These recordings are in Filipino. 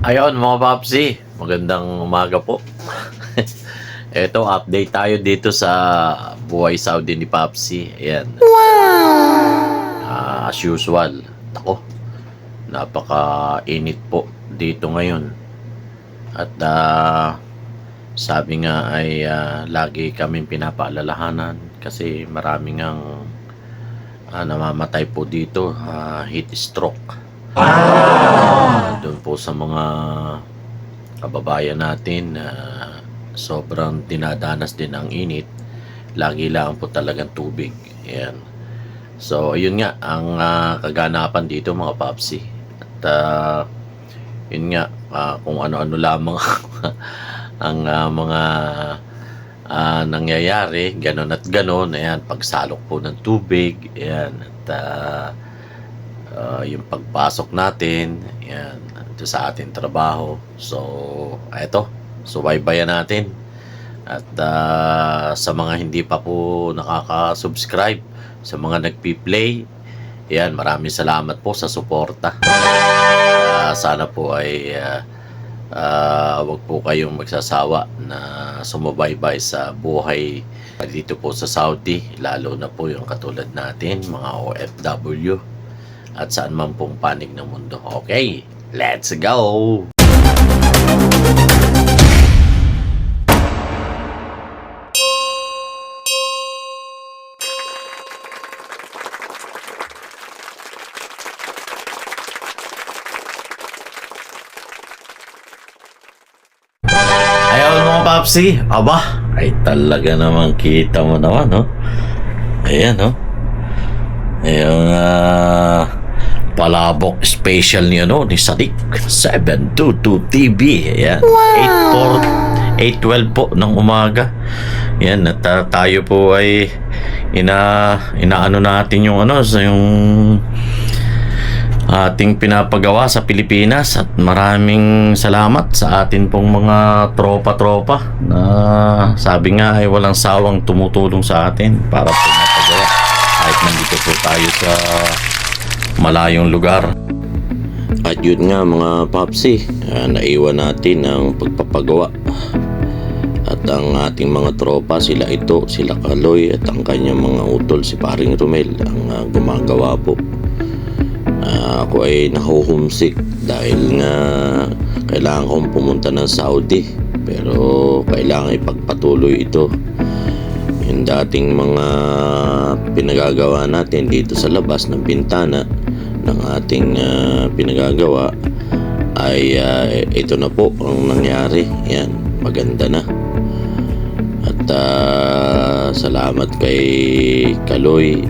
Ayun mga Papsi, magandang umaga po. Eto, update tayo dito sa buhay Saudi ni Papsi. Ayan. As usual, ako, napaka-init po dito ngayon. At sabi nga ay lagi kaming pinapaalalahanan kasi maraming ang namamatay po dito, heat stroke. Doon po sa mga kababayan natin sobrang dinadanas din ang init, lagi lang po talagang tubig. Ayan. So ayun nga ang kaganapan dito mga Papsi. At yun nga, kung ano-ano lamang ang mga nangyayari, ganon at ganon. Ayan, pagsalok po ng tubig. Ayan. At yung pagpasok natin, yan, ito sa ating trabaho. So, eto, subaybayan natin. At sa mga hindi pa po nakaka-subscribe, sa mga nagpi-play, yan, maraming salamat po sa suporta. Sana po ay wag po kayong magsasawa na sumubaybay sa buhay dito po sa Saudi, lalo na po yung katulad natin, mga OFW. At saan man pong panig ng mundo. Okay, let's go! Ayaw mga Papsi, aba, ay talaga naman kita mo naman, no? Ayan, no? Ayun, palabok special ni Sadiq 722 TV. Ayan. Wow. 8:12 po ng umaga. Yan, at tayo po ay inaano natin yung yung ating pinapagawa sa Pilipinas, at maraming salamat sa atin pong mga tropa-tropa na sabi nga ay walang sawang tumutulong sa atin para po mapagawa kahit nandito po tayo sa malayong lugar. At yun nga mga Papsi, naiwan natin ang pagpapagawa. At ang ating mga tropa, sila Kaloy at ang kanyang mga utol, si Paring Romel, ang gumagawa po. Ako ay nahuhumsik dahil nga kailangan kong pumunta ng Saudi, pero kailangan ipagpatuloy ito. Yung dating mga pinagagawa natin dito sa labas ng bintana ng ating pinagagawa ay ito na po ang nangyari. Yan, maganda na. At salamat kay Kaloy.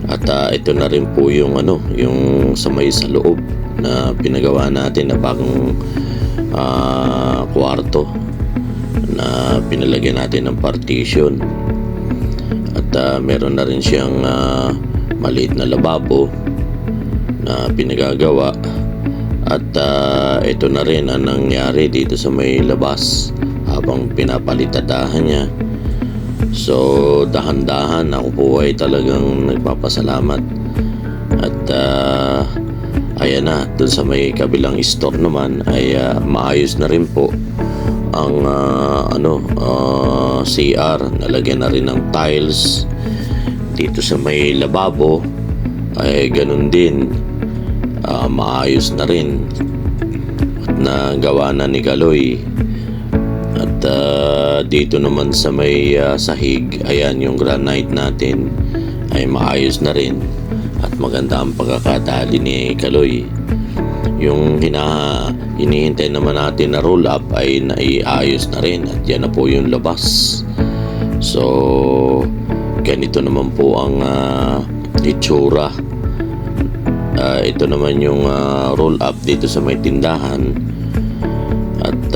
At ito na rin po yung yung sa may sa loob na pinagawa natin na bagong kwarto na pinalagyan natin ng partition. At meron na rin siyang maliit na lababo na pinagagawa. At ito na rin ang nangyari dito sa may labas habang pinapalitadahan niya. So dahan-dahan ako po ay talagang nagpapasalamat. At ayan na, dun sa may kabilang store naman ay maayos na rin po ang CR. Nalagyan na rin ng tiles. Dito sa may lababo ay ganun din, maayos na rin at nagawa na ni Kaloy. At dito naman sa may sahig, ayan, yung granite natin ay maayos na rin at maganda ang pagkakatali ni Kaloy. Yung hinihintay naman natin na roll up ay naiayos na rin, at yan na po yung labas. So ganito naman po ang itsura. Ito naman yung roll up dito sa may tindahan, at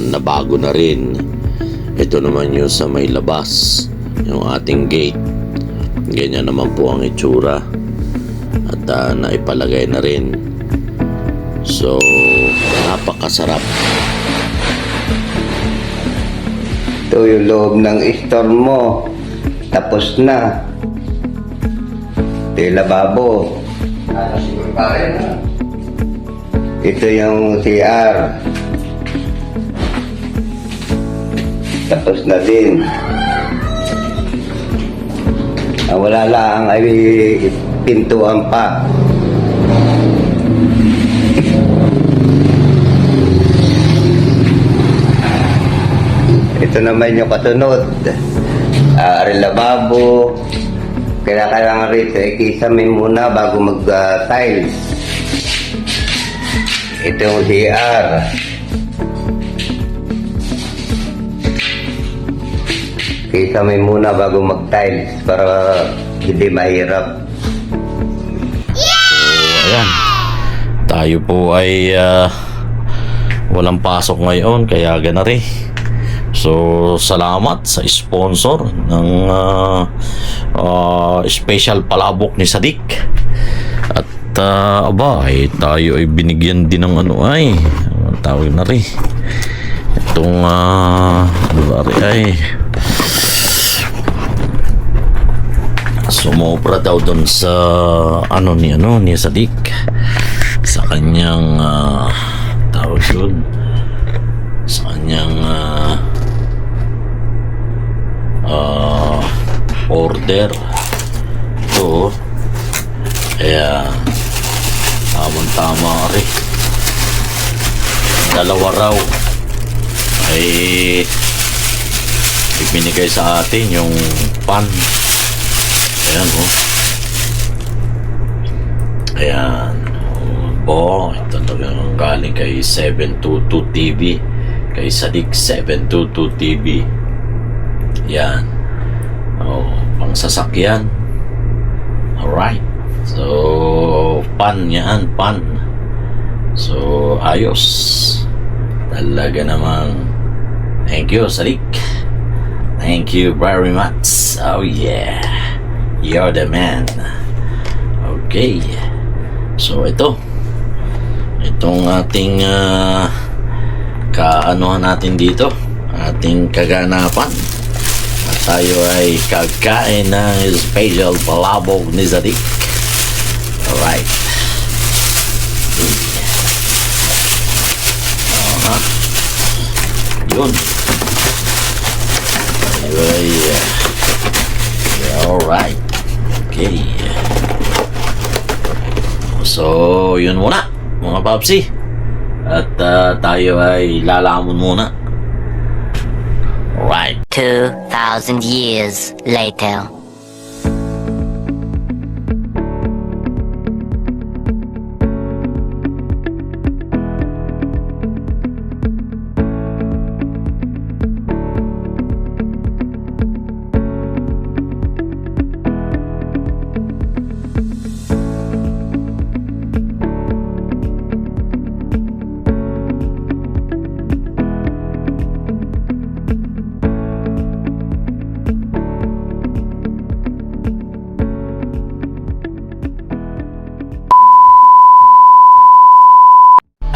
nabago na rin. Ito naman yung sa may labas, yung ating gate. Ganyan naman po ang itsura, at naipalagay na rin. So napakasarap. Ito yung loob ng store mo, tapos na. Ito yung lababo. Siguro pa rin. Ito yung CR. Tapos na din. Ang wala lang ay pintuan pa. Ito naman yung kasunod. Lababo. Kailangan rito ay kisame muna bago mag-tiles. Ito yung CR. Kisame muna bago mag-tiles para hindi mahirap. Ayan. Tayo po ay walang pasok ngayon kaya ganari. So salamat sa sponsor ng special palabok ni Sadik. At ay tayo ay binigyan din ng ano tawag na rin. Itong ay sumobra daw doon sa ni Sadik sa kanyang tawag doon sa kanyang order ito. Kaya tama rin, dalawa raw ay ibinigay sa atin yung pan. Ayan ayan ito talagang galing kay 722 TV, kay Sadik 722 TV. Yan pang sasakyan. Alright, so pan yan, pan. So ayos talaga namang. Thank you Sadik, thank you very much. Oh yeah, you're the man. Okay, so itong ating kaanuhan natin dito, ating kaganapan. At tayo ay kakain ng special palabok ni Sadik. Alright. Yun. Tayo ay alright. Okay. So yun muna mga papsi. At tayo ay lalamon muna. Alright. 2,000 years later.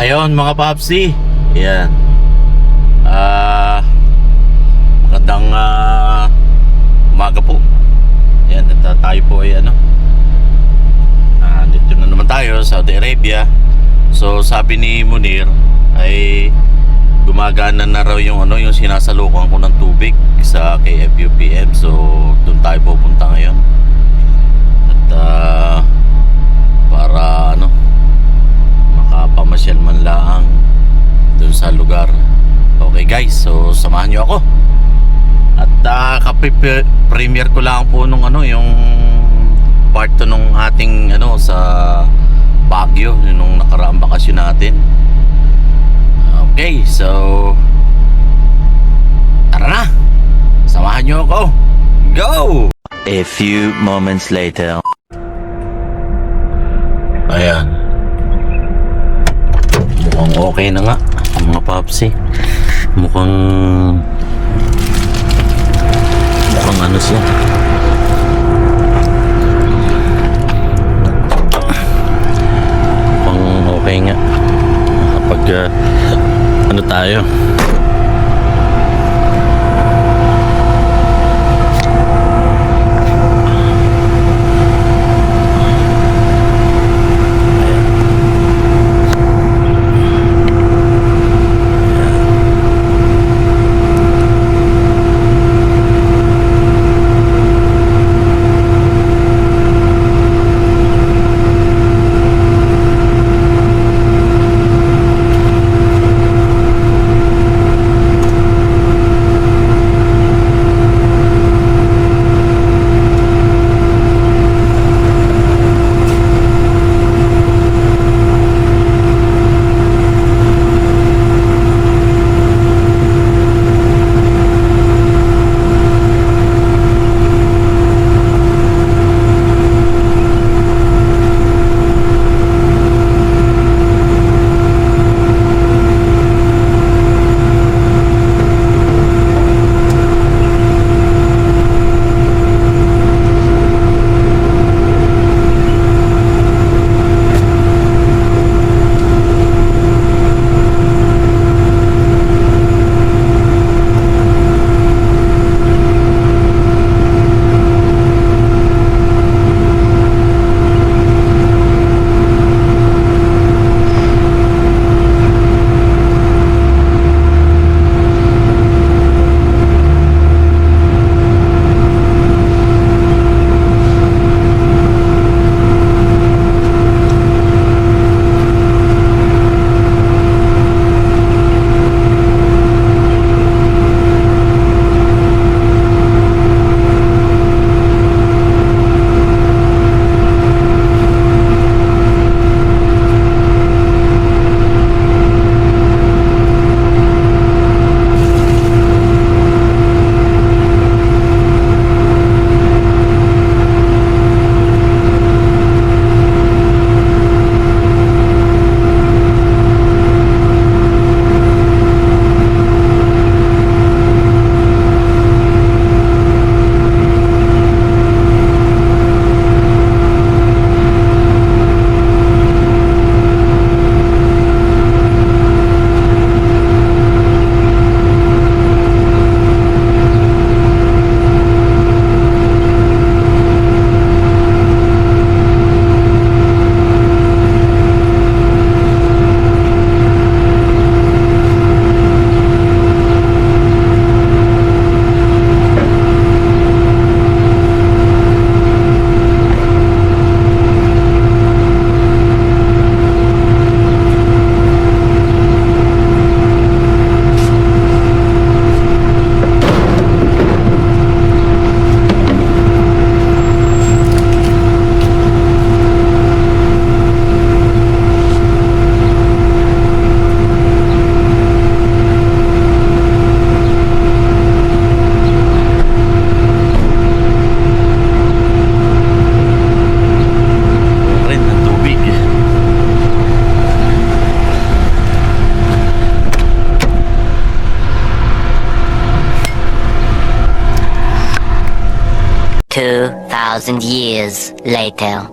Ayun mga papsi, yan. Magandang umaga po. Yan, at tayo po ay dito na naman tayo sa Saudi Arabia. So sabi ni Munir ay gumagana na raw yung yung sinasalukan ko ng tubig sa KFUPM. So doon tayo pupunta ngayon. At para makapamasyal man lang dun sa lugar. Okay guys, so samahan nyo ako. At kape-premier ko lang po nung yung part to nung ating sa Baguio, nung nakaraang bakasyon natin. Okay, so tara na, samahan nyo ako. Go! A few moments later. Ayan, mukhang okay na nga mga papsi. Mukhang siya. Mukhang okay nga kapag tayo. 1,000 years later.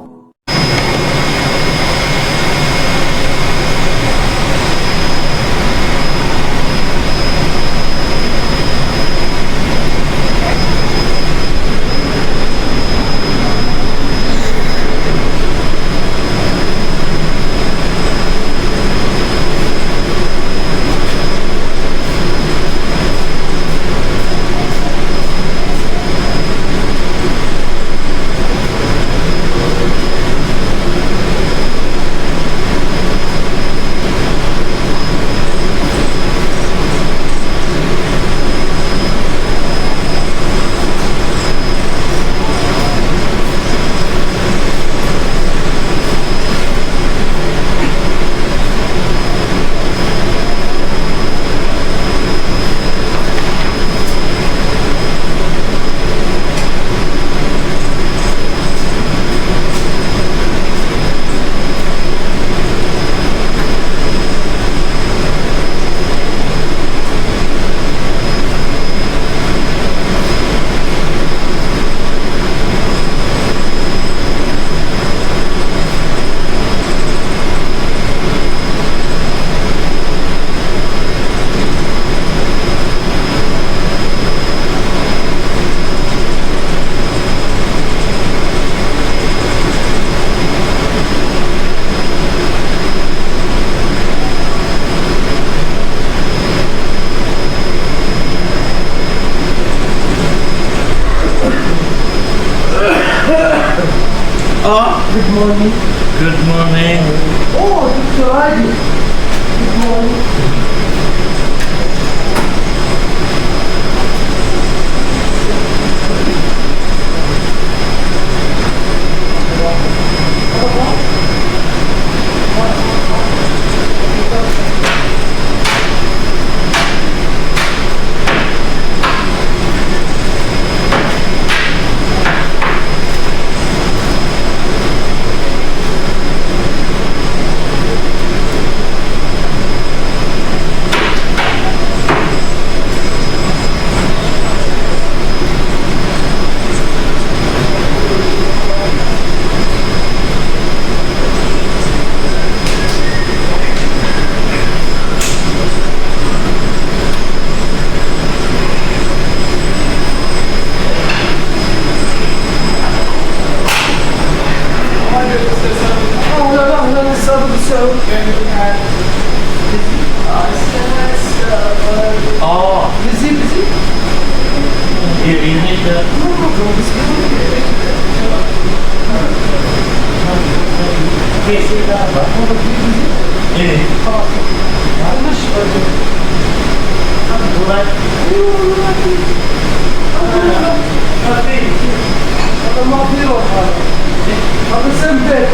Good morning. Good morning. Oh, Dr. Ali. Good morning. Oh, Busy. you need the... No problem. Busy na ba? Eh. Yanlış oldu. Burak. Adam yapıyor. Abi sen de.